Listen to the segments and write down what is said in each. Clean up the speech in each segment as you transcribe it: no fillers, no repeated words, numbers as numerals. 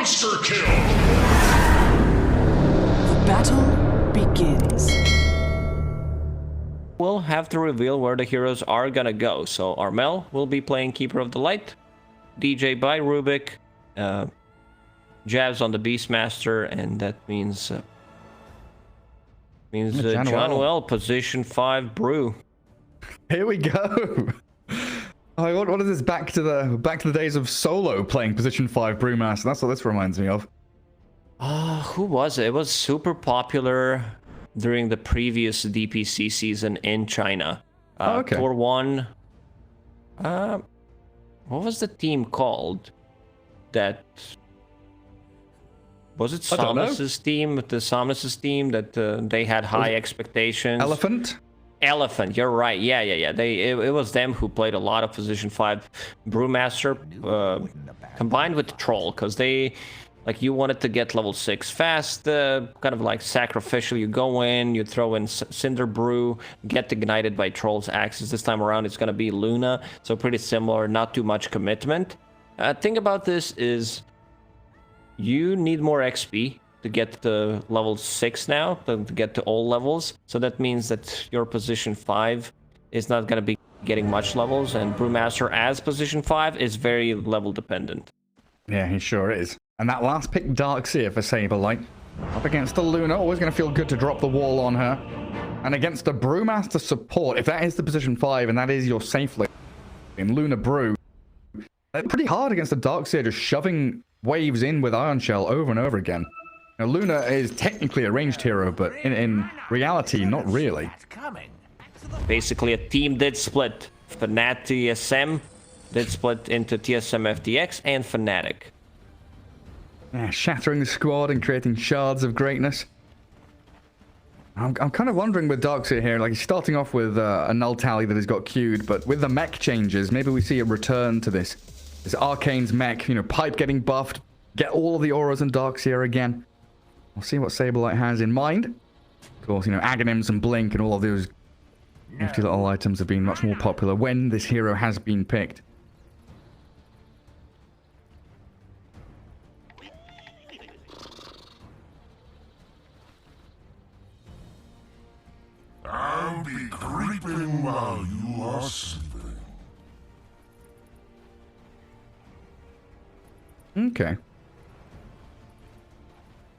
Monster kill! Battle begins. We'll have to reveal where the heroes are gonna go. So Armel will be playing Keeper of the Light, DJ by Rubik, Jabs on the Beastmaster, and that means John Well, position 5 Brew. Here we go. Oh, what is this? Back to the days of solo playing position 5 Brewmaster. That's what this reminds me of. Who was it? It was super popular during the previous DPC season in China. Okay. Tour 1. What was the team called? That was it Somnus's team? The Somnus's team that they had high expectations. Elephant, you're right. Yeah. It was them who played a lot of position 5 Brewmaster combined with Troll, because they, like, you wanted to get level 6 fast, kind of like sacrificial. You go in, you throw in Cinder Brew, get ignited by Troll's axes. This time around it's going to be Luna, so pretty similar, not too much commitment. Thing about this is you need more XP to get to level 6 now, to get to all levels. So that means that your position 5 is not going to be getting much levels, and Brewmaster as position 5 is very level dependent. Yeah, he sure is. And that last pick, Darkseer for Saberlight. Up against the Luna, always going to feel good to drop the wall on her. And against the Brewmaster support, if that is the position 5 and that is your safe lane in Luna Brew, pretty hard against the Darkseer, just shoving waves in with Ion Shell over and over again. Now, Luna is technically a ranged hero, but in reality, not really. Basically, a team did split. Fnatic TSM did split into TSM FTX and Fnatic. Yeah, shattering the squad and creating shards of greatness. I'm kind of wondering with Darkseer here, like he's starting off with a null tally that has got queued, but with the mech changes, maybe we see a return to this Arcane's mech, Pipe getting buffed, get all of the auras and Darkseer again. We'll see what Saberlight has in mind. Of course, Aghanims and Blink and all of those nifty little items have been much more popular when this hero has been picked. I'll be creeping while you are sleeping. Okay.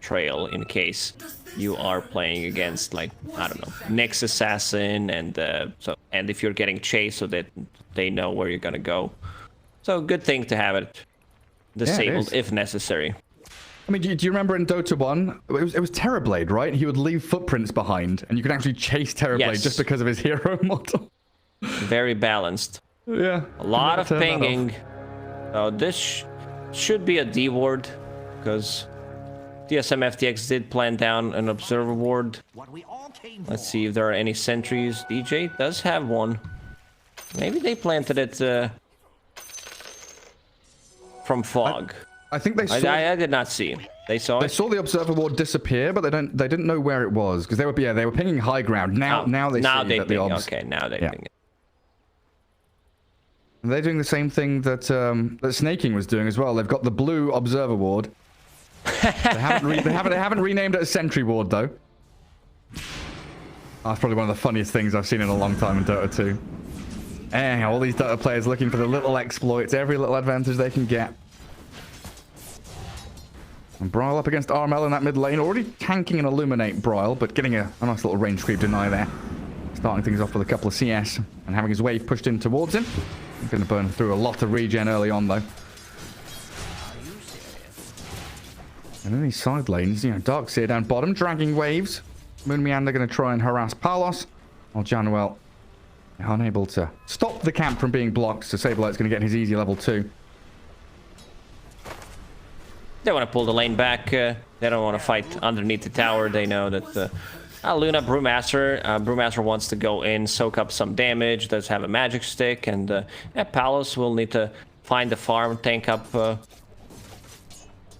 Trail in case you are playing against, like, I don't know, Nyx Assassin, and if you're getting chased, so that they know where you're gonna go. So good thing to have it disabled if necessary. I mean, do you remember in Dota 1, it was Terrorblade, right? He would leave footprints behind, and you could actually chase Terrorblade just because of his hero model. Very balanced. Yeah. A lot of pinging. So this should be a D ward, because TSM FTX did plan down an observer ward. Let's see if there are any sentries. DJ does have one. Maybe they planted it from fog. I think they saw. I did not see. They saw it. They saw the observer ward disappear, but they didn't know where it was, because they were pinging high ground. Now they see that the obs. Okay, now they ping it. And they're doing the same thing that Snaking was doing as well. They've got the blue observer ward. They haven't renamed it a sentry ward though. That's probably one of the funniest things I've seen in a long time in Dota 2. And all these Dota players looking for the little exploits, every little advantage they can get. And Braille up against Armel in that mid lane, already tanking an Illuminate Braille, but getting a nice little range creep deny there. Starting things off with a couple of CS and having his wave pushed in towards him. He's going to burn through a lot of regen early on though. And in these side lanes, Darkseer down bottom, dragging waves. Moon Meander going to try and harass Palos, while Januel unable to stop the camp from being blocked, so Saberlight's going to get his easy level 2. They want to pull the lane back. They don't want to fight underneath the tower. They know that Luna Brewmaster wants to go in, soak up some damage, does have a magic stick, and Palos will need to find the farm, tank up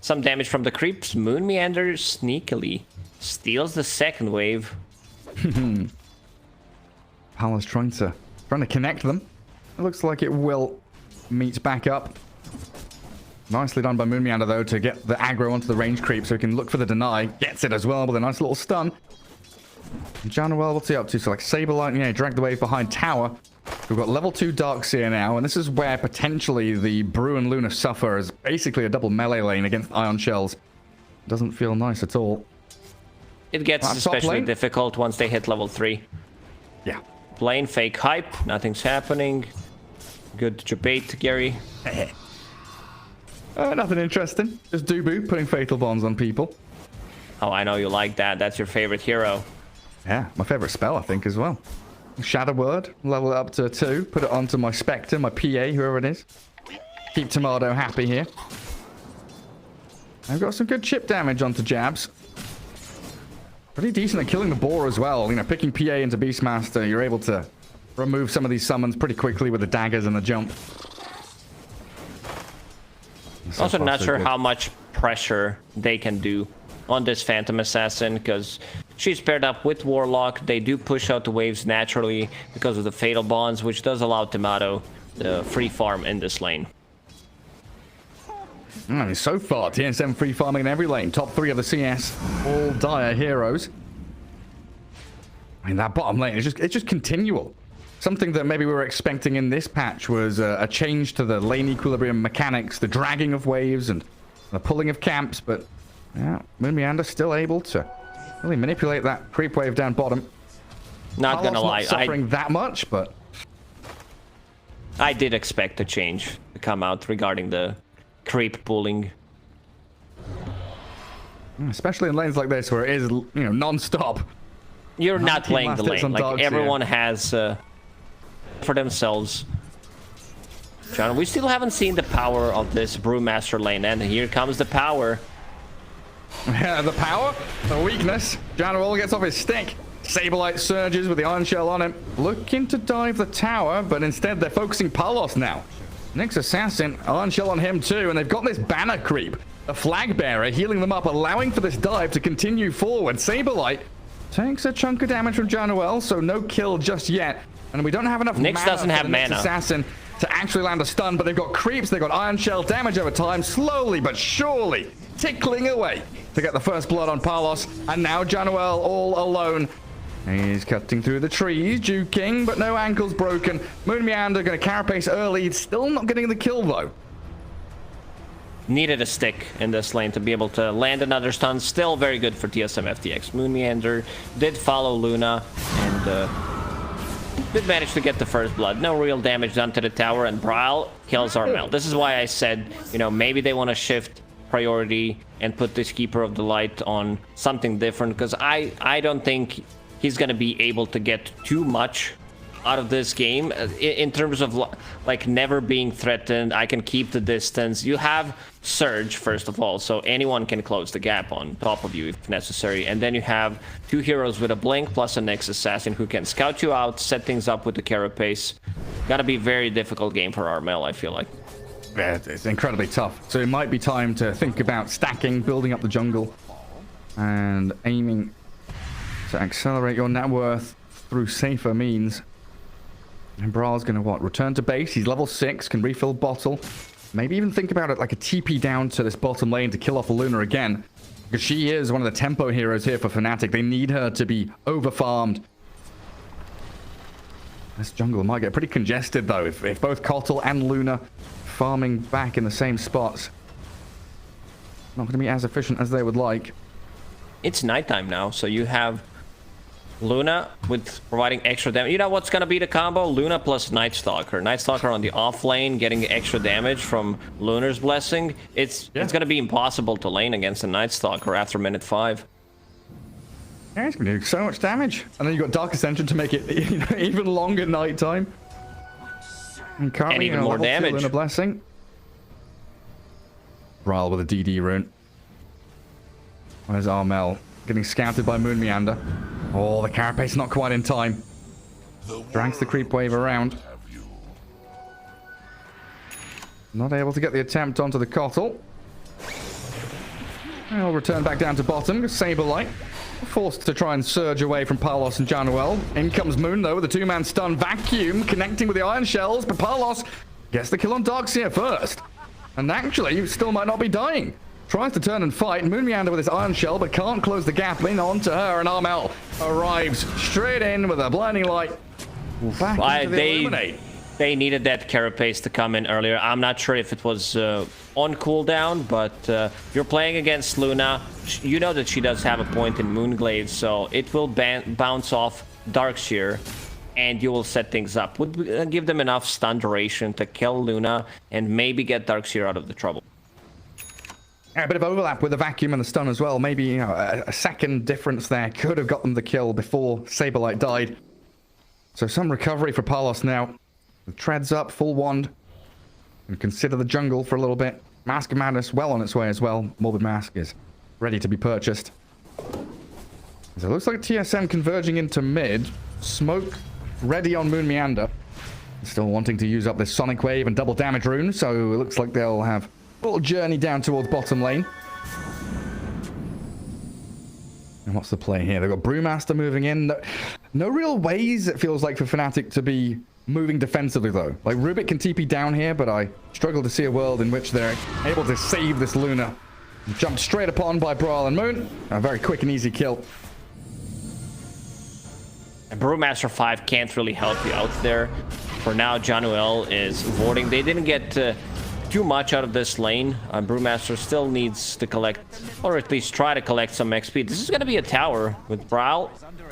some damage from the creeps. Moon Meander sneakily steals the second wave. Palos trying to connect them. It looks like it will meet back up. Nicely done by Moonmeander, though, to get the aggro onto the range creep so he can look for the deny. Gets it as well with a nice little stun. Januel, what's he up to? So, like, Saberlight, yeah, drag the wave behind tower. We've got level 2 Darkseer now, and this is where potentially the Brew and Luna suffer as basically a double melee lane against Ion Shells. Doesn't feel nice at all. It gets especially difficult once they hit level 3. Yeah. Lane, fake hype, nothing's happening. Good debate, Gary. Nothing interesting. Just Dubu putting fatal bonds on people. Oh, I know you like that. That's your favorite hero. Yeah, my favorite spell, I think, as well. Shadow Word, level it up to 2. Put it onto my Spectre, my PA, whoever it is. Keep Tomato happy here. I've got some good chip damage onto Jabs. Pretty decent at killing the boar as well. You know, picking PA into Beastmaster, you're able to remove some of these summons pretty quickly with the daggers and the jump. So also not sure how much pressure they can do on this Phantom Assassin, because she's paired up with Warlock. They do push out the waves naturally because of the Fatal Bonds, which does allow Tomato the free farm in this lane. I mean, so far, TSM free farming in every lane. Top 3 of the CS, all dire heroes. I mean, that bottom lane, it's just continual. Something that maybe we were expecting in this patch was a change to the lane equilibrium mechanics, the dragging of waves and the pulling of camps, but yeah, Moonmeander still able to really manipulate that creep wave down bottom. Not gonna lie, not suffering that much, but I did expect a change to come out regarding the creep pulling. Especially in lanes like this where it is, you know, non-stop. You're not playing the lane. Like, everyone has for themselves. John, we still haven't seen the power of this Brewmaster lane, and here comes the power. Yeah, the power, the weakness. Januel gets off his stick. Saberlight surges with the Iron Shell on him. Looking to dive the tower, but instead they're focusing Palos now. Nyx Assassin, Iron Shell on him too, and they've got this banner creep. A flag bearer healing them up, allowing for this dive to continue forward. Saberlight takes a chunk of damage from Januel, so no kill just yet. And we don't have enough Nyx mana doesn't have for the mana. Nyx Assassin to actually land a stun, but they've got creeps, they've got Iron Shell damage over time, slowly but surely tickling away to get the first blood on Palos. And now Januel all alone. He's cutting through the trees, juking, but no ankles broken. Moonmeander going to carapace early, still not getting the kill though. Needed a stick in this lane to be able to land another stun. Still very good for TSM FTX. Moonmeander did follow Luna and did manage to get the first blood. No real damage done to the tower, and Brawl kills Armel. This is why I said, you know, maybe they want to shift priority and put this Keeper of the Light on something different, because I don't think he's going to be able to get too much out of this game in terms of like never being threatened. I can keep the distance. You have Surge, first of all, so anyone can close the gap on top of you if necessary. And then you have 2 heroes with a Blink plus a Nyx Assassin who can scout you out, set things up with the carapace. Gotta be a very difficult game for Armel, I feel like. Yeah, it's incredibly tough. So it might be time to think about stacking, building up the jungle, and aiming to accelerate your net worth through safer means. And Brawl's going to what? Return to base. He's level 6, can refill bottle. Maybe even think about it like a TP down to this bottom lane to kill off a Luna again. Because she is one of the tempo heroes here for Fnatic. They need her to be over-farmed. This jungle might get pretty congested though if both Kotl and Luna farming back in the same spots. Not going to be as efficient as they would like. It's nighttime now, so you have Luna with providing extra damage. You know what's gonna be the combo? Luna plus Night Stalker. Night Stalker on the off lane getting extra damage from Lunar's Blessing. It's gonna be impossible to lane against a Night Stalker after minute 5. Yeah, it's gonna do so much damage. And then you've got Dark Ascension to make it, you know, even longer nighttime. And even more damage. Luna Blessing. Brawl with a DD rune. Where's Armel? Getting scouted by Moonmeander. Oh, the carapace not quite in time. Drags the creep wave around. Not able to get the attempt onto the Kotl. I'll return back down to bottom. Saberlight forced to try and surge away from Palos and Januel. In comes Moon though with a 2-man stun vacuum connecting with the Iron Shells, but Palos gets the kill on Darkseer first. And actually, you still might not be dying. Tries to turn and fight. Moon Meander with his iron shell, but can't close the gap in onto her. And Armel arrives straight in with a blinding light. Back into the Illuminate. They needed that carapace to come in earlier. I'm not sure if it was on cooldown, but you're playing against Luna. You know that she does have a point in Moonglaive, so it will bounce off Darkseer, and you will set things up. Would give them enough stun duration to kill Luna and maybe get Darkseer out of the trouble. A bit of overlap with the vacuum and the stun as well. Maybe, you know, a second difference there could have got them the kill before Saberlight died. So some recovery for Palos now. The treads up, full wand. And consider the jungle for a little bit. Mask of Madness well on its way as well. Morbid Mask is ready to be purchased. So it looks like TSM converging into mid. Smoke ready on Moon Meander. Still wanting to use up this Sonic Wave and double damage rune. So it looks like they'll have a little journey down towards bottom lane. And what's the play here? They've got Brewmaster moving in. No real ways, it feels like, for Fnatic to be moving defensively, though. Like, Rubik can TP down here, but I struggle to see a world in which they're able to save this Luna. Jumped straight upon by Brawl and Moon. A very quick and easy kill. And Brewmaster 5 can't really help you out there. For now, Januel is warding. They didn't get too much out of this lane. Brewmaster still needs to collect, or at least try to collect some XP. This is going to be a tower with Brawl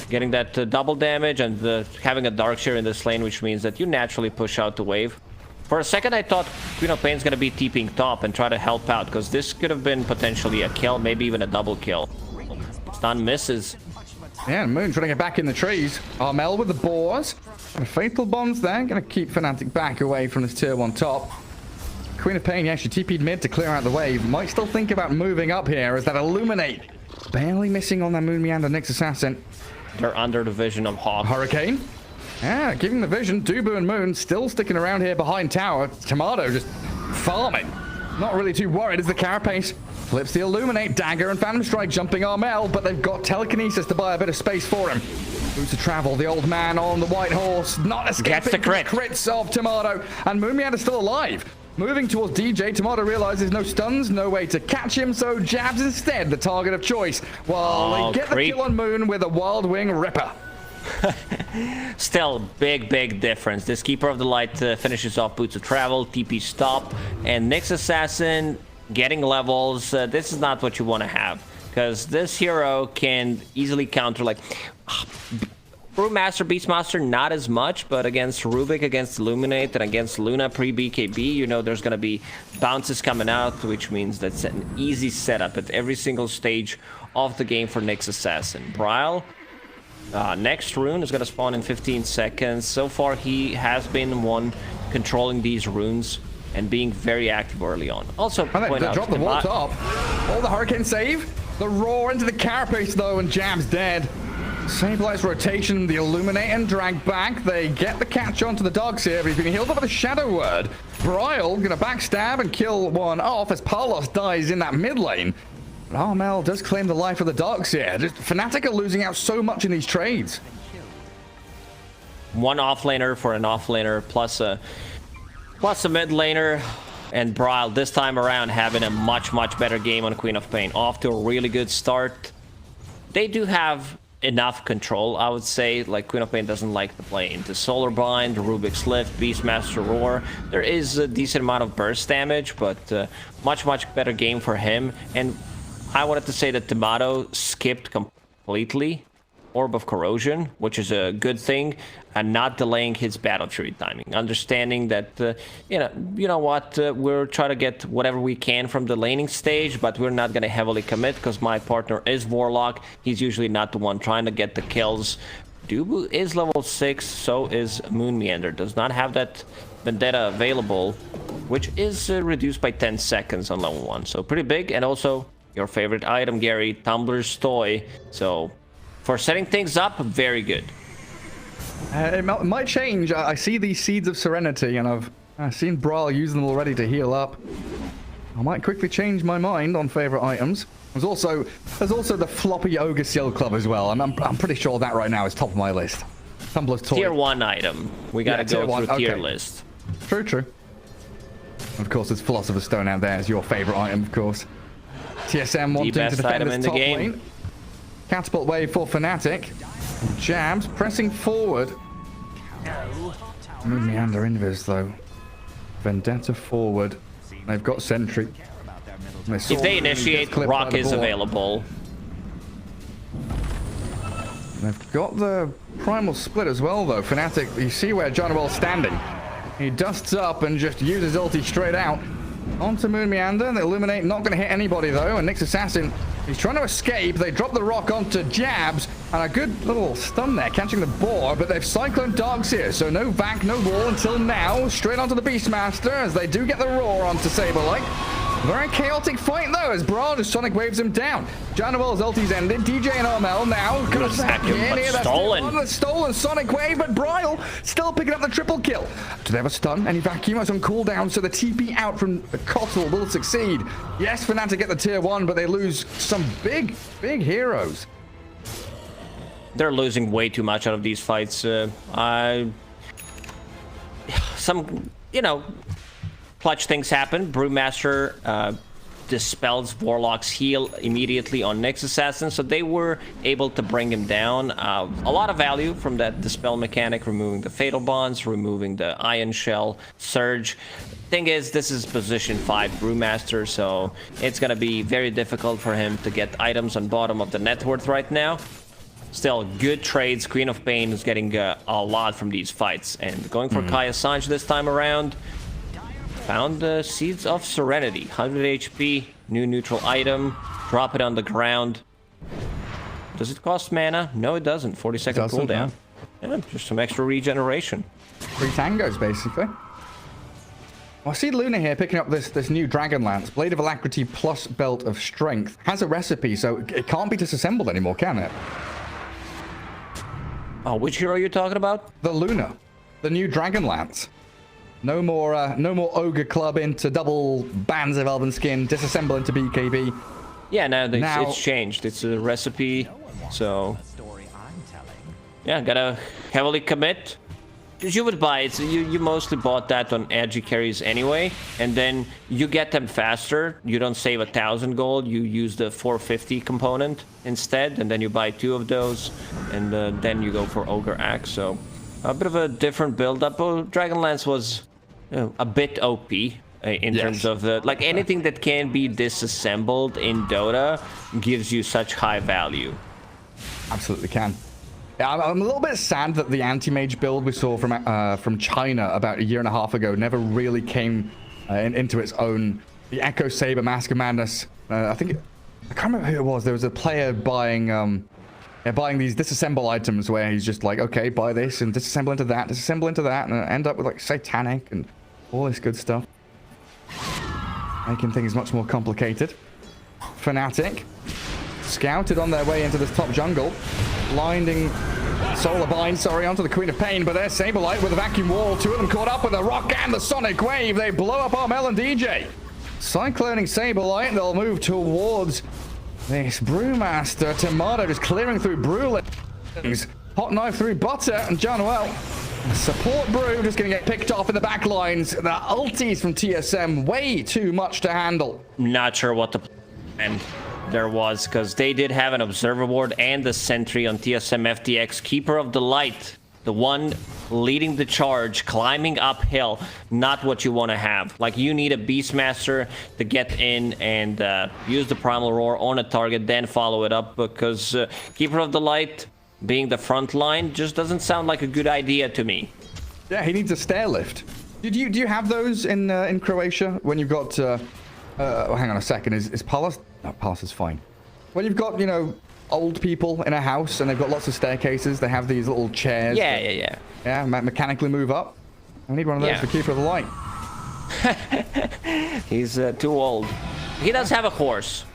getting that double damage and having a Darkseer in this lane, which means that you naturally push out the wave. For a second, I thought Queen of Pain's going to be TPing top and try to help out, because this could have been potentially a kill, maybe even a double kill. Stun misses. Yeah, Moon trying to get back in the trees. Armel with the boars. And Fatal Bombs there. Going to keep Fnatic back away from this tier 1 top. Queen of Pain, yeah, she TP'd mid to clear out the wave. Might still think about moving up here as that Illuminate. Barely missing on that Moon Meander Nyx Assassin. They're under the vision of Hawk. Hurricane. Yeah, giving the vision. Dubu and Moon still sticking around here behind tower. Tomato just farming. Not really too worried as the Carapace flips the Illuminate. Dagger and Phantom Strike jumping Armel, but they've got Telekinesis to buy a bit of space for him. Boots to travel, the old man on the white horse. Not escaping. Gets the crit. Crits of Tomato. And Moon Meander's still alive. Moving towards DJ, Tomato realizes no stuns, no way to catch him, so jabs instead the target of choice. While they get the kill on Moon with a Wild Wing Ripper. Still, big difference. This Keeper of the Light finishes off Boots of Travel, TP stop, and Nyx Assassin getting levels. This is not what you want to have, because this hero can easily counter, like... Brewmaster, Beastmaster, not as much, but against Rubik, against Illuminate, and against Luna pre-BKB, you know there's going to be bounces coming out, which means that's an easy setup at every single stage of the game for Nyx Assassin. Bryle, next rune is going to spawn in 15 seconds. So far, he has been one controlling these runes and being very active early on. Also, point out, drop the wall top. Oh, the Hurricane save. The roar into the Carapace, though, and Jab's dead. Sablight's rotation, the Illuminate and drag back. They get the catch onto the Darkseer, but he's been healed up with a Shadow Word. Bryle gonna backstab and kill one off as Palos dies in that mid lane. But Armel does claim the life of the Darkseer. Just Fnatic are losing out so much in these trades. One offlaner for an offlaner plus a mid laner. And Bryle this time around having a much better game on Queen of Pain. Off to a really good start. They do have enough control, I would say. Like, Queen of Pain doesn't like to play into Solar Bind, Rubik's Lift, Beastmaster Roar. There is a decent amount of burst damage, but much better game for him. And I wanted to say that Tomato skipped completely Orb of Corrosion, which is a good thing, and not delaying his Battle Fury timing. Understanding that, you know what, we're trying to get whatever we can from the laning stage, but we're not going to heavily commit because my partner is Warlock. He's usually not the one trying to get the kills. Dubu is level 6, so is Moon Meander. Does not have that Vendetta available, which is reduced by 10 seconds on level 1. So pretty big, and also your favorite item, Gary, Tumbler's Toy. So for setting things up, very good. It might change. I see these Seeds of Serenity, and I've seen Brawl use them already to heal up. I might quickly change my mind on favorite items. There's also the floppy Ogre Seal Club as well. I'm pretty sure that right now is top of my list. Tumbler's Toy. Tier 1 item. We gotta go through tier list. True. Of course, there's Philosopher's Stone out there as your favorite item, of course. TSM wanting to defend this top lane. Catapult wave for Fnatic. Jabs pressing forward. Meander invis though. Vendetta forward. They've got Sentry. If they initiate, Rock is available. They've got the Primal Split as well though. Fnatic, you see where John Well's standing. He dusts up and just uses ulti straight out. Onto Moon Meander. The Illuminate not going to hit anybody though. And Nyx Assassin, he's trying to escape. They drop the rock onto Jabs. And a good little stun there, catching the boar. But they've Cyclone Dogs here. So no vac, no wall until now. Straight onto the Beastmaster as they do get the roar onto Saberlight. Very chaotic fight though as Brawl just Sonic waves him down. Janowell's ulti's ended. DJ and Armel now gonna sack him here. That's stolen. Stolen Sonic Wave, but Bryle still picking up the triple kill. Do they have a stun? Any vacuum on cooldown, so the TP out from Cottle will succeed. Yes, Fnatic get the tier 1, but they lose some big heroes. They're losing way too much out of these fights. Clutch things happen. Brewmaster dispels Warlock's heal immediately on Nyx Assassin, so they were able to bring him down. A lot of value from that dispel mechanic, removing the Fatal Bonds, removing the Ion Shell Surge. Thing is, this is position 5 Brewmaster, so it's gonna be very difficult for him to get items on bottom of the net worth right now. Still, good trades. Queen of Pain is getting a lot from these fights, and going for Kaya Sanj this time around. Found the Seeds of Serenity. 100 HP, new neutral item. Drop it on the ground. Does it cost mana? No, it doesn't. 40-second cooldown. Yeah, just some extra regeneration. 3 tangos, basically. Well, I see Luna here picking up this new Dragon Lance. Blade of Alacrity plus Belt of Strength. Has a recipe, so it can't be disassembled anymore, can it? Oh, which hero are you talking about? The Luna. The new Dragon Lance. No more Ogre Club into double bands of Elven Skin, disassemble into BKB. Yeah, now it's changed. It's a recipe, so... Yeah, gotta heavily commit. Because you would buy it, so you mostly bought that on edgy carries anyway, and then you get them faster. You don't save 1,000 gold, you use the 450 component instead, and then you buy 2 of those, and then you go for Ogre Axe, so... A bit of a different build-up. Oh, Dragonlance was a bit OP in terms of like anything that can be disassembled in Dota gives you such high value. Absolutely can. Yeah, I'm a little bit sad that the anti-mage build we saw from China about 1.5 years ago never really came into its own. The Echo Saber Mask of Madness. I can't remember who it was. There was a player buying these disassemble items where he's just like, okay, buy this and disassemble into that, and end up with like Satanic and all this good stuff. Making things much more complicated. Fnatic scouted on their way into this top jungle. Blinding Solar Bind, onto the Queen of Pain, but there's Saberlight with a vacuum wall. 2 of them caught up with the rock and the Sonic Wave. They blow up Armel and DJ. Cycloning Saberlight, they'll move towards this Brewmaster. Tomato just clearing through Brewlings. Hot knife through Butter, and John Well. Support Brew just going to get picked off in the back lines. The ultis from TSM, way too much to handle. Not sure what the plan there was, because they did have an Observer Ward and the Sentry on TSM FTX. Keeper of the Light, the one leading the charge, climbing uphill, not what you want to have. Like, you need a Beastmaster to get in and use the Primal Roar on a target, then follow it up, because Keeper of the Light being the front line just doesn't sound like a good idea to me. Yeah, he needs a stair lift. Do you have those in Croatia when you've got hang on a second, is Palas? No, Palas is fine. When you've got, you know, old people in a house and they've got lots of staircases, they have these little chairs. Yeah, mechanically move up. I need one of those for Keeper of the Light. He's too old. He does have a horse.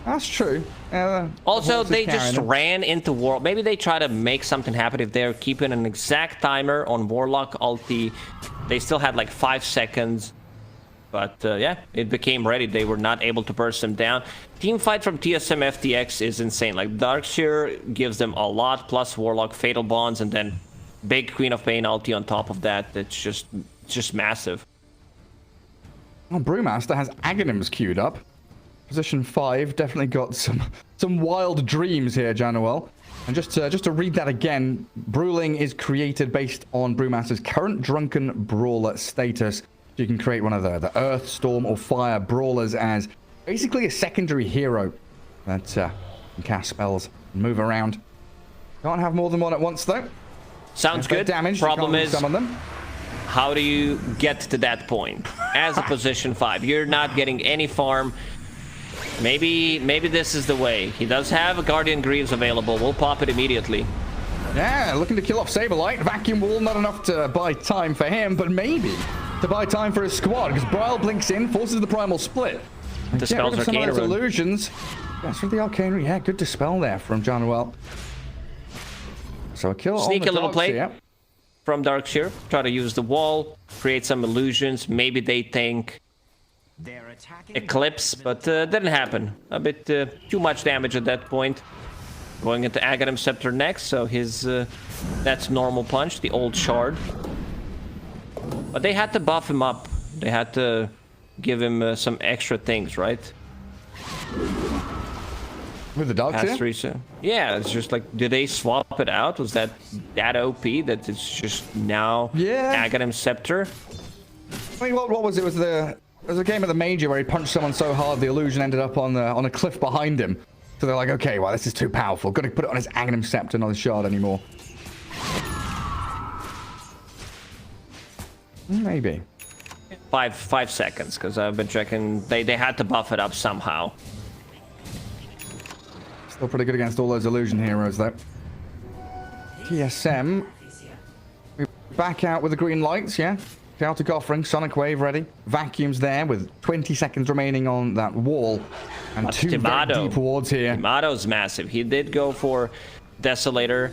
That's true. Also, they just ran into Warlock. Maybe they try to make something happen if they're keeping an exact timer on Warlock ulti. They still had like 5 seconds. But yeah, it became ready. They were not able to burst them down. Team fight from TSM FTX is insane. Like, Darkseer gives them a lot, plus Warlock, Fatal Bonds, and then big Queen of Pain ulti on top of that. It's just just massive. Well, Brewmaster has Aghanims queued up. Position 5, definitely got some wild dreams here, Januel. And just to read that again, Brewling is created based on Brewmaster's current Drunken Brawler status. You can create one of the Earth, Storm, or Fire Brawlers as basically a secondary hero that can cast spells and move around. Can't have more than one at once, though. Sounds good. Damage, Problem is, summon them. how do you get to that point? As a position 5, you're not getting any farm. Maybe this is the way. He does have a Guardian Greaves available. We'll pop it immediately. Yeah, looking to kill off Saberlight. Vacuum Wall, not enough to buy time for him, but maybe to buy time for his squad, because Bryle blinks in, forces the Primal Split. And Dispels get rid of some of those Arcane Rune. illusions. That's from the Arcane Rune. Yeah, good dispel there from Januel. So a kill Sneak on the a little dogs play here. from Darkseer. Try to use the wall, create some illusions. Maybe they think Eclipse, but didn't happen. A bit too much damage at that point. Going into Aghanim Scepter next, so his that's normal punch, the old shard. But they had to buff him up. They had to give him some extra things, right? With the dogs here? Yeah, it's just like, did they swap it out? Was that OP that it's just now Aghanim Scepter? I mean, what was it? It was a game of the Major where he punched someone so hard the illusion ended up on a cliff behind him. So they're like, okay, well, this is too powerful. Got to put it on his Aghanim Scepter, not his shard anymore. Maybe. 5 seconds, because I've been checking. They had to buff it up somehow. Still pretty good against all those illusion heroes, though. TSM. We back out with the green lights, yeah? Chaotic Offering, Sonic Wave ready. Vacuum's there with 20 seconds remaining on that wall. And two very deep wards here. Timado's massive. He did go for Desolator.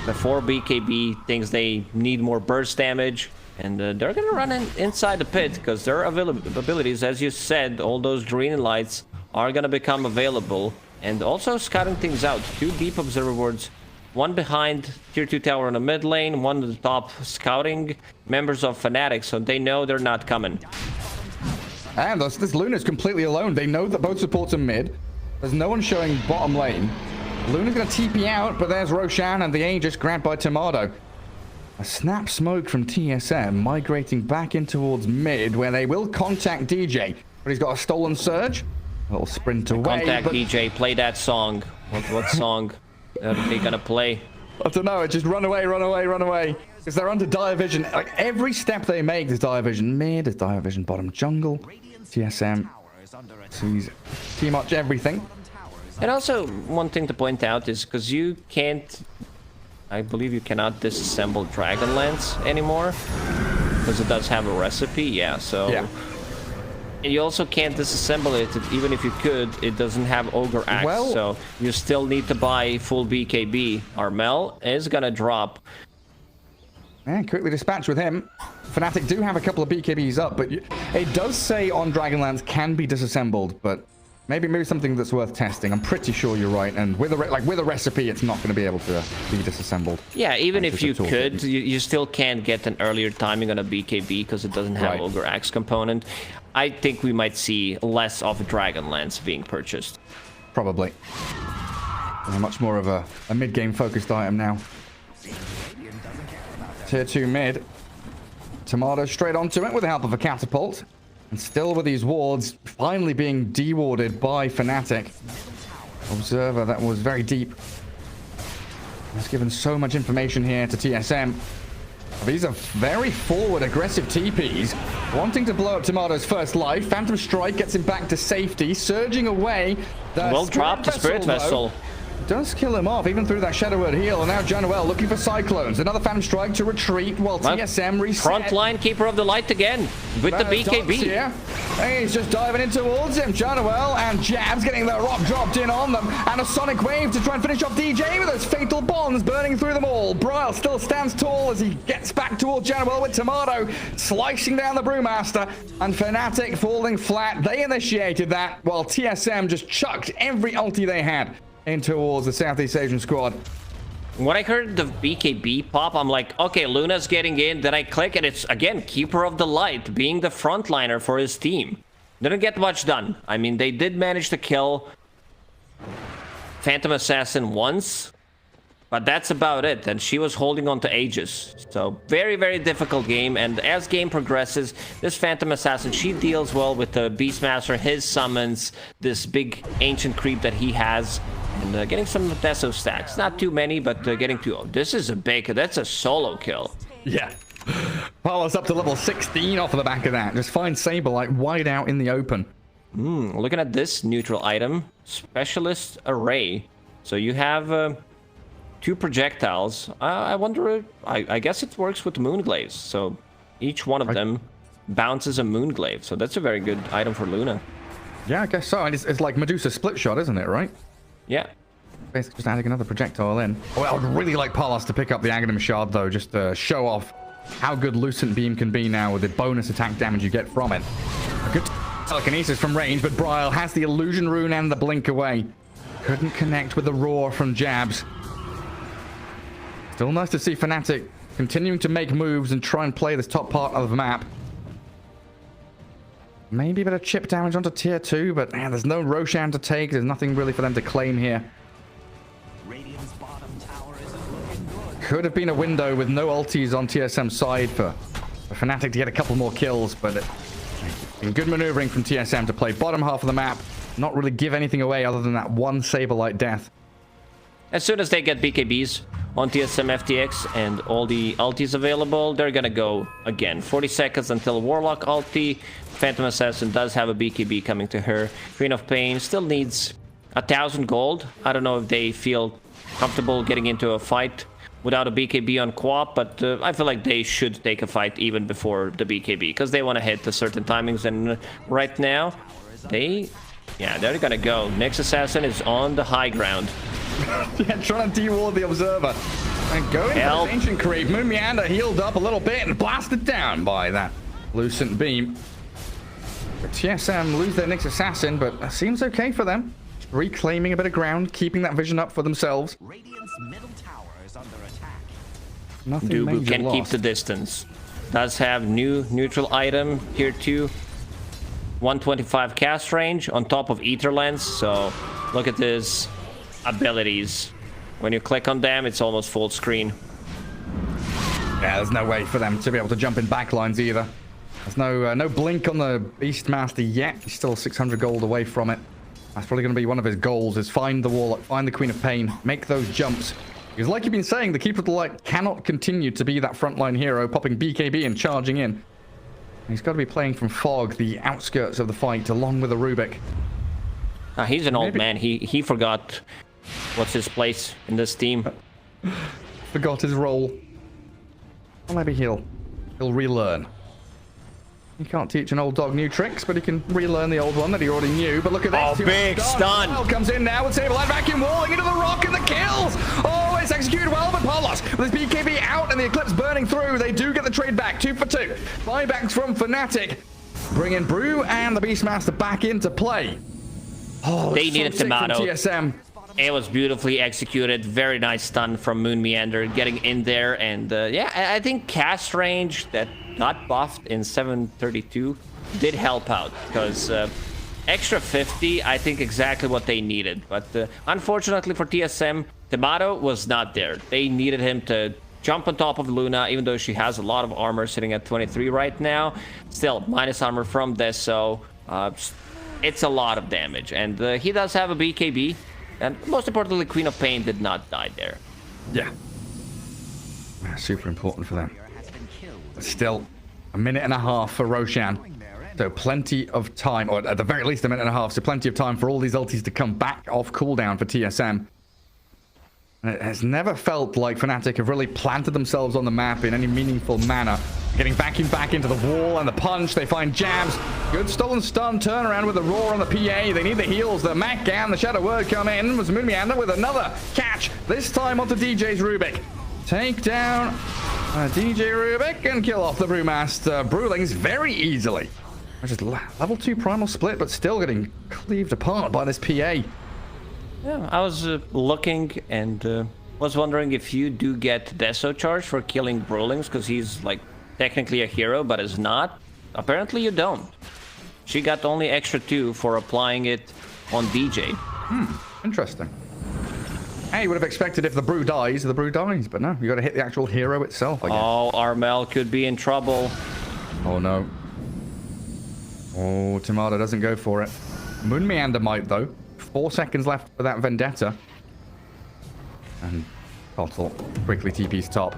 The 4 BKB thinks they need more burst damage. And they're going to run inside the pit because their abilities, as you said, all those green lights are going to become available. And also scouting things out. 2 deep observer wards. 1 behind tier 2 tower in the mid lane. 1 at the top scouting members of Fnatic. So they know they're not coming. And this Luna's completely alone. They know that both supports are mid. There's no one showing bottom lane. Luna's going to TP out, but there's Roshan and the Aegis grabbed by Tomado. A snap smoke from TSM migrating back in towards mid, where they will contact DJ. But he's got a stolen surge. A little sprint away. Contact DJ, play that song. What song are they going to play? I don't know. It's just run away, run away, run away. Because they're under dire vision. Like every step they make, there's dire vision mid, there's dire vision bottom jungle. TSM sees pretty much everything. And also, one thing to point out is because you can't, I believe you cannot disassemble Dragonlance anymore because it does have a recipe. Yeah, so and you also can't disassemble it. Even if you could, it doesn't have Ogre Axe, so you still need to buy full BKB. Armel is gonna drop. And quickly dispatch with him. Fnatic do have a couple of BKBs up, but it does say on Dragonlance can be disassembled, but maybe something that's worth testing. I'm pretty sure you're right, and with a recipe, it's not going to be able to be disassembled. Yeah, even if you could, you still can't get an earlier timing on a BKB because it doesn't have Ogre Axe component. I think we might see less of Dragonlance being purchased. Probably. Much more of a mid-game focused item now. Tier 2 mid. Tomato straight onto it with the help of a catapult. And still with these wards finally being de-warded by Fnatic. Observer, that was very deep. It's given so much information here to TSM. These are very forward, aggressive TPs. Wanting to blow up Tomato's first life. Phantom Strike gets him back to safety. Surging away. Well dropped the Spirit Vessel. Does kill him off, even through that Shadow Word heal. And now Januel looking for Cyclones. Another Phantom Strike to retreat while TSM reset. Frontline Keeper of the Light again with the BKB. Hey, he's just diving in towards him. Januel and Jabs getting their rock dropped in on them. And a Sonic Wave to try and finish off DJ with those fatal bonds burning through them all. Bryle still stands tall as he gets back towards Januel with Tomato slicing down the Brewmaster. And Fnatic falling flat. They initiated that while TSM just chucked every ulti they had in towards the Southeast Asian squad. When I heard the BKB pop, I'm like, okay, Luna's getting in. Then I click, and it's, again, Keeper of the Light, being the frontliner for his team. Didn't get much done. I mean, they did manage to kill Phantom Assassin once, but that's about it. And she was holding on to Aegis. So, very, very difficult game. And as game progresses, this Phantom Assassin, she deals well with the Beastmaster, his summons, this big ancient creep that he has. And getting some Deso stacks. Not too many, but getting to... Oh, this is a big... That's a solo kill. Yeah. Palos up to level 16 off of the back of that. Just find Saberlight wide out in the open. Looking at this neutral item. Specialist Array. So you have 2 projectiles. I wonder... I guess it works with Moonglaves. So each one of them bounces a Moonglaive. So that's a very good item for Luna. Yeah, I guess so. And it's like Medusa split shot, isn't it, right? Yeah. Basically just adding another projectile in. Well, I would really like Palos to pick up the Aghanim Shard, though, just to show off how good Lucent Beam can be now with the bonus attack damage you get from it. A good telekinesis from range, but Bryle has the Illusion Rune and the Blink away. Couldn't connect with the Roar from Jabs. Still nice to see Fnatic continuing to make moves and try and play this top part of the map. Maybe a bit of chip damage onto tier 2, but man, there's no Roshan to take. There's nothing really for them to claim here. Could have been a window with no ultis on TSM's side for Fnatic to get a couple more kills, but it's been good maneuvering from TSM to play bottom half of the map, not really give anything away other than that one Saberlight death. As soon as they get BKBs on TSM FTX and all the ultis available, they're gonna go again. 40 seconds until Warlock ulti. Phantom Assassin does have a BKB coming to her. Queen of Pain still needs 1,000 gold. I don't know if they feel comfortable getting into a fight without a BKB on co-op, but I feel like they should take a fight even before the BKB, because they want to hit the certain timings, and right now, they're gonna go. Next Assassin is on the high ground. Yeah, trying to de-ward the Observer. And going for this Ancient Creep. Moon Meander healed up a little bit and blasted down by that Lucent Beam. The TSM lose their next Assassin, but it seems okay for them. Reclaiming a bit of ground, keeping that vision up for themselves. Radiant's middle tower is under attack. Nothing Dubu major can lost. keep the distance. Does have new neutral item, tier 2. 125 cast range on top of Ether Lens, so look at his abilities. When you click on them, it's almost full screen. Yeah, there's no way for them to be able to jump in backlines either. There's no blink on the Beastmaster yet. He's still 600 gold away from it. That's probably going to be one of his goals, is find the Warlock, find the Queen of Pain, make those jumps. Because like you've been saying, the Keeper of the Light cannot continue to be that frontline hero, popping BKB and charging in. He's got to be playing from Fog, the outskirts of the fight, along with a Rubik. He's an old man. He forgot what's his place in this team. Forgot his role. Or maybe he'll relearn. He can't teach an old dog new tricks, but he can relearn the old one that he already knew. But look at this. Oh, big stun. Comes in now with Saberlight vacuum walling into the rock and the kills. Oh, it's executed well, but Palos with his BKB out and the Eclipse burning through. They do get the trade back, 2 for 2. Buybacks from Fnatic. Bringing Brew and the Beastmaster back into play. Oh, they needed Tomato. TSM. It was beautifully executed. Very nice stun from Moon Meander, getting in there. And yeah, I think cast range that got buffed in 732 did help out, because extra 50, I think exactly what they needed. But unfortunately for TSM, Tomato was not there. They needed him to jump on top of Luna, even though she has a lot of armor sitting at 23 right now. Still, minus armor from Deso. It's a lot of damage. And he does have a BKB. And most importantly, Queen of Pain did not die there. Yeah. Super important for them. Still, a minute and a half for Roshan. So plenty of time, or at the very least a minute and a half, so plenty of time for all these ultis to come back off cooldown for TSM. And it has never felt like Fnatic have really planted themselves on the map in any meaningful manner. Getting vacuumed back into the wall and the punch. They find Jabs. Good stolen stun. Turn around with the roar on the PA. They need the heals. The Mac and the Shadow Word come in. Was Moon Meander with another catch. This time onto DJ's Rubik. Take down DJ Rubik and kill off the Brewmaster Brewlings very easily. Just level 2 primal split, but still getting cleaved apart by this PA. Yeah, I was looking, and was wondering if you do get Deso charge for killing Brewlings, because he's like technically a hero, but is not. Apparently you don't. She got only extra 2 for applying it on DJ. Interesting. Hey, you would have expected if the brew dies, but no, you got to hit the actual hero itself, I guess. Oh, Armel could be in trouble. Oh no. Oh, Tomato doesn't go for it. Moon Meander might, though. 4 seconds left for that Vendetta. And Bottle quickly TP's top.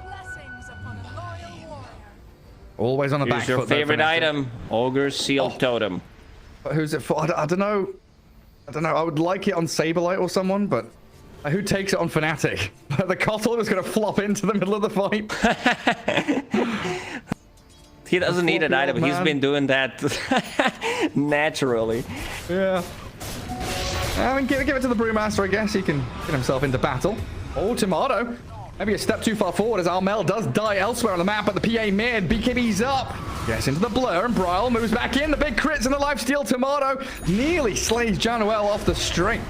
Always on the back foot. Here's your favorite item, Ogre's Sealed Totem. But who's it for? I don't know. I would like it on Saberlight or someone, but who takes it on Fnatic? The Kotl was going to flop into the middle of the fight. He doesn't need an item. He's been doing that naturally. Yeah. I mean, give it to the Brewmaster, I guess. He can get himself into battle. Oh, Tomato. Maybe a step too far forward as Armel does die elsewhere on the map, but the PA mid, BKB's up. Gets into the blur, and Bryle moves back in. The big crits and the lifesteal. Tomato nearly slays Januel off the string.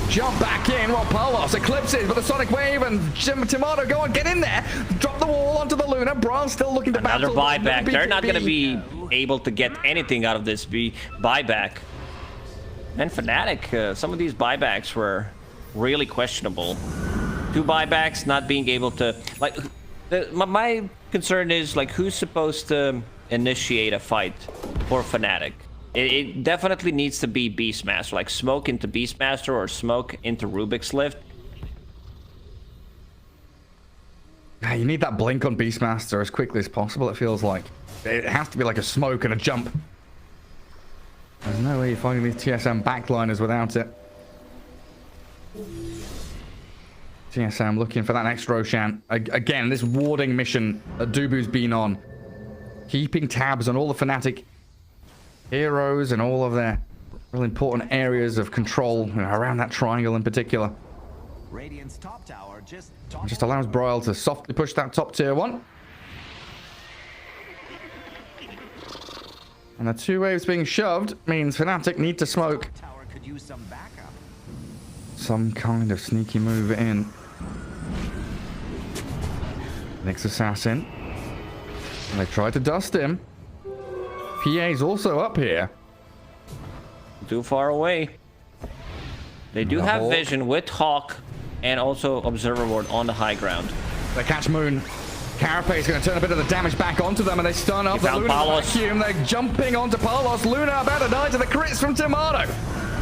Jump back in while Palos eclipses, but the Sonic Wave and Tomato go on, get in there. Drop the wall onto the Luna. Bryle's still looking to battle. Another buyback. They're not going to be able to get anything out of this buyback. And Fnatic, some of these buybacks were really questionable. 2 buybacks, not being able to... Like, my concern is, like, who's supposed to initiate a fight for Fnatic? It definitely needs to be Beastmaster, like smoke into Beastmaster or smoke into Rubik's Lift. Yeah, you need that blink on Beastmaster as quickly as possible, it feels like. It has to be like a smoke and a jump. There's no way you're finding these TSM backliners without it. TSM looking for that next Roshan. Again, this warding mission that Dubu's been on. Keeping tabs on all the Fnatic heroes and all of their really important areas of control, you know, around that triangle in particular. Radiant's top tower just Allows Bryle to softly push that top tier 1. And the 2 waves being shoved means Fnatic need to smoke. tower could use some backup. Some kind of sneaky move in. Nyx Assassin. And they try to dust him. PA's also up here. Too far away. They do have vision with Hawk and also Observer Ward on the high ground. They catch Moon. Carapace is going to turn a bit of the damage back onto them, and they stun up the Luna vacuum. They're jumping onto Palos. Luna about to die to the crits from Tomato.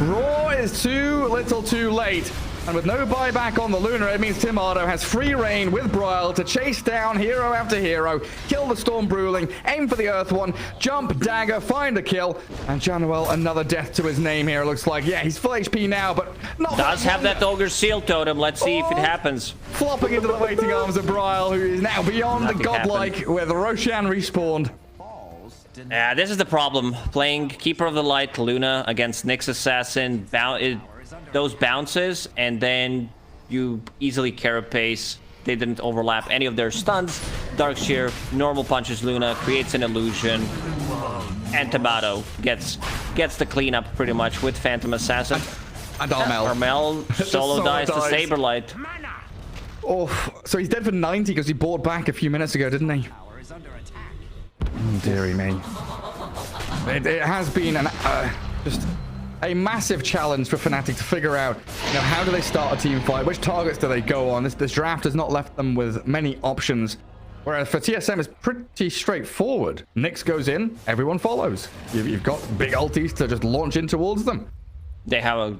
Raw is too little too late. And with no buyback on the Luna, it means Tomato has free reign with Bryle to chase down hero after hero, kill the Storm Brewling, aim for the Earth one, jump, dagger, find a kill. And Januel, another death to his name here, it looks like. Yeah, he's full HP now, but not... Does have that Ogre Seal Totem. Let's see if it happens. Flopping into the waiting arms of Bryle, who is now beyond the godlike, with Roshan respawned. Yeah, this is the problem. Playing Keeper of the Light Luna against Nyx Assassin, those bounces, and then you easily carapace. They didn't overlap any of their stuns. Darkshire normal punches Luna, creates an illusion, and Tomato gets the cleanup pretty much with Phantom Assassin. And Armel. Armel solo dies to Saberlight. Oh, so he's dead for 90 because he bought back a few minutes ago, didn't he? Oh, dearie me. It has been just a massive challenge for Fnatic to figure out, you know, how do they start a team fight? Which targets do they go on? This draft has not left them with many options. Whereas for TSM, it's pretty straightforward. Nyx goes in, everyone follows. You've got big ultis to just launch in towards them. They have a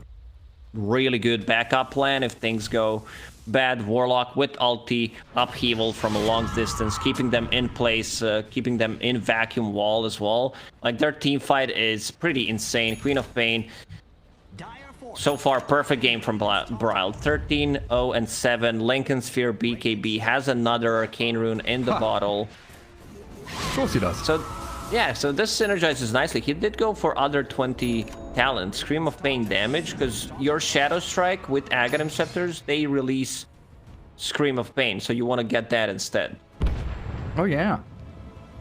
really good backup plan if things go bad. Warlock with ulti, upheaval from a long distance, keeping them in place, keeping them in vacuum wall as well. Like, their team fight is pretty insane. Queen of Pain, so far perfect game from Bryle. 13-0-7. Lincoln Sphere BKB has another arcane rune in the bottle. Of course he does. So yeah, so this synergizes nicely. He did go for other 20 talents. Scream of Pain damage, because your Shadow Strike with Aghanim Scepters, they release Scream of Pain, so you want to get that instead. Oh yeah.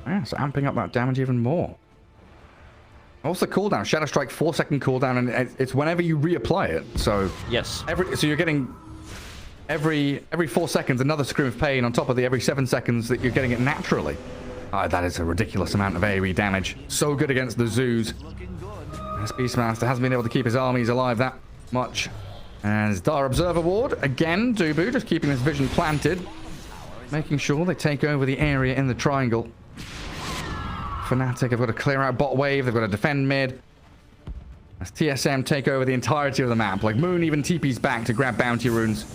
Yeah, so amping up that damage even more. Also cooldown. Shadow Strike 4-second cooldown, and it's whenever you reapply it. So yes. So you're getting every 4 seconds, another Scream of Pain on top of the every 7 seconds that you're getting it naturally. That is a ridiculous amount of AoE damage. So good against the Zeus. This Beastmaster hasn't been able to keep his armies alive that much. As Dire Observer Ward, again, Dubu just keeping this vision planted. Making sure they take over the area in the triangle. Fnatic have got to clear out bot wave. They've got to defend mid. As TSM take over the entirety of the map. Like Moon even TP's back to grab bounty runes.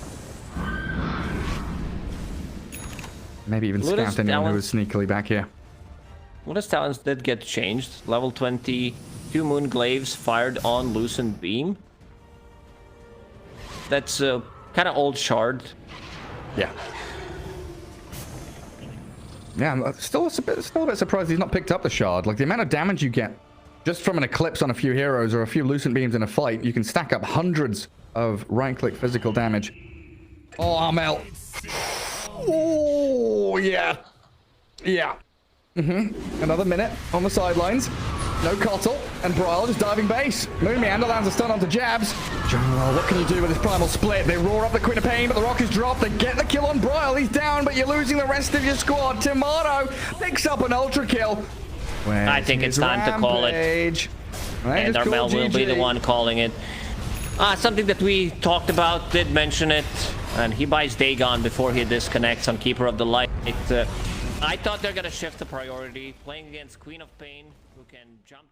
Maybe even scout anyone who is sneakily back here. Luna's talents did get changed. Level 20, 2 Moon Glaives fired on Lucent Beam. That's kind of old shard. Yeah. Yeah, I'm still a bit surprised he's not picked up the shard. Like, the amount of damage you get just from an Eclipse on a few heroes or a few Lucent Beams in a fight, you can stack up hundreds of right-click physical damage. Oh, Armel. Oh, yeah. Yeah. Another minute on the sidelines. No Kotl, and Brawl just diving base. Moon Meander lands a stun onto Jabs. General, what can you do with this primal split? They roar up the Queen of Pain, but the rock is dropped. They get the kill on Brawl. He's down, but you're losing the rest of your squad. Tomato picks up an ultra kill. I think it's time to call it. And Armel will be the one calling it. Something that we talked about, did mention it, and he buys Dagon before he disconnects on Keeper of the Light. I thought they're gonna shift the priority, playing against Queen of Pain, who can jump.